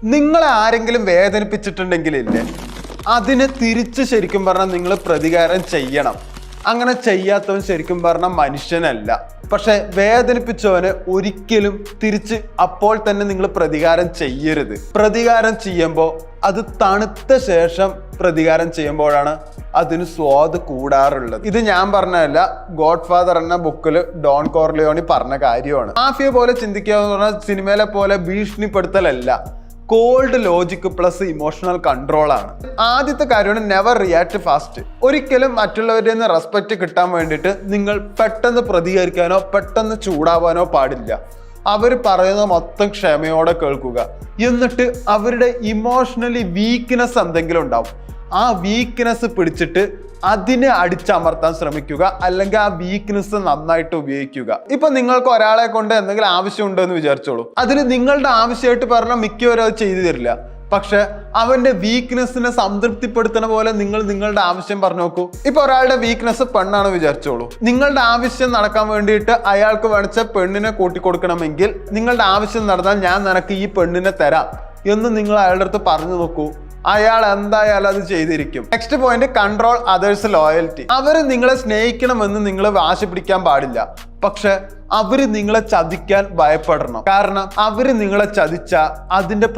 നിങ്ങളെ ആരെങ്കിലും വേദനിപ്പിച്ചിട്ടുണ്ടെങ്കിലില്ലേ, അതിന് തിരിച്ച് ശരിക്കും പറഞ്ഞാൽ നിങ്ങൾ പ്രതികാരം ചെയ്യണം. അങ്ങനെ ചെയ്യാത്തവൻ ശരിക്കും പറഞ്ഞാൽ മനുഷ്യനല്ല. പക്ഷെ വേദനിപ്പിച്ചവന് ഒരിക്കലും തിരിച്ച് അപ്പോൾ തന്നെ നിങ്ങൾ പ്രതികാരം ചെയ്യരുത്. പ്രതികാരം ചെയ്യുമ്പോൾ അത് തണുത്ത ശേഷം പ്രതികാരം ചെയ്യുമ്പോഴാണ് അതിന് സ്വാദ് കൂടാറുള്ളത്. ഇത് ഞാൻ പറഞ്ഞതല്ല, ഗോഡ് ഫാദർ എന്ന ബുക്കിൽ ഡോൺ കോർലിയോണി പറഞ്ഞ കാര്യമാണ്. മാഫിയ പോലെ ചിന്തിക്കുക എന്ന് പറഞ്ഞാൽ സിനിമയിലെ പോലെ ഭീഷണിപ്പെടുത്തലല്ല, cold logic plus emotional control ആണ്. ആദ്യത്തെ കാര്യമാണ് നെവർ റിയാക്ട് ഫാസ്റ്റ്. ഒരിക്കലും മറ്റുള്ളവരിൽ നിന്ന് റെസ്പെക്ട് കിട്ടാൻ വേണ്ടിയിട്ട് നിങ്ങൾ പെട്ടെന്ന് പ്രതികരിക്കാനോ പെട്ടെന്ന് ചൂടാവാനോ പാടില്ല. അവർ പറയുന്ന മൊത്തം ക്ഷമയോടെ കേൾക്കുക. എന്നിട്ട് അവരുടെ ഇമോഷണലി വീക്ക്നെസ് എന്തെങ്കിലും ഉണ്ടാവും, ആ വീക്ക്നെസ് പിടിച്ചിട്ട് അതിനെ അടിച്ചമർത്താൻ ശ്രമിക്കുക, അല്ലെങ്കിൽ ആ വീക്ക്നെസ് നന്നായിട്ട് ഉപയോഗിക്കുക. ഇപ്പൊ നിങ്ങൾക്ക് ഒരാളെ കൊണ്ട് എന്തെങ്കിലും ആവശ്യമുണ്ടോ എന്ന് വിചാരിച്ചോളൂ. അതിന് നിങ്ങളുടെ ആവശ്യമായിട്ട് പറഞ്ഞാൽ മിക്കവരും അത് ചെയ്തു തരില്ല. പക്ഷെ അവന്റെ വീക്ക്നെസ്സിനെ സംതൃപ്തിപ്പെടുത്തുന്ന പോലെ നിങ്ങൾ നിങ്ങളുടെ ആവശ്യം പറഞ്ഞു നോക്കൂ. ഇപ്പൊ ഒരാളുടെ വീക്ക്നെസ് പെണ്ണാണ് വിചാരിച്ചോളൂ. നിങ്ങളുടെ ആവശ്യം നടക്കാൻ വേണ്ടിയിട്ട് അയാൾക്ക് വേണിച്ച പെണ്ണിനെ കൂട്ടിക്കൊടുക്കണമെങ്കിൽ നിങ്ങളുടെ ആവശ്യം നടന്നാൽ ഞാൻ നിനക്ക് ഈ പെണ്ണിനെ തരാം എന്ന് നിങ്ങൾ അയാളുടെ അടുത്ത് പറഞ്ഞു നോക്കൂ. അയാൾ എന്തായാലും അത് ചെയ്തിരിക്കും. Next point, control others loyalty. അവര് നിങ്ങളെ സ്നേഹിക്കണമെന്ന് നിങ്ങൾ വാശി പിടിക്കാൻ പാടില്ല. പക്ഷെ അവര് നിങ്ങളെ ചതിക്കാൻ ഭയപ്പെടണം. കാരണം അവര് നിങ്ങളെ ചതിച്ച അതിന്റെ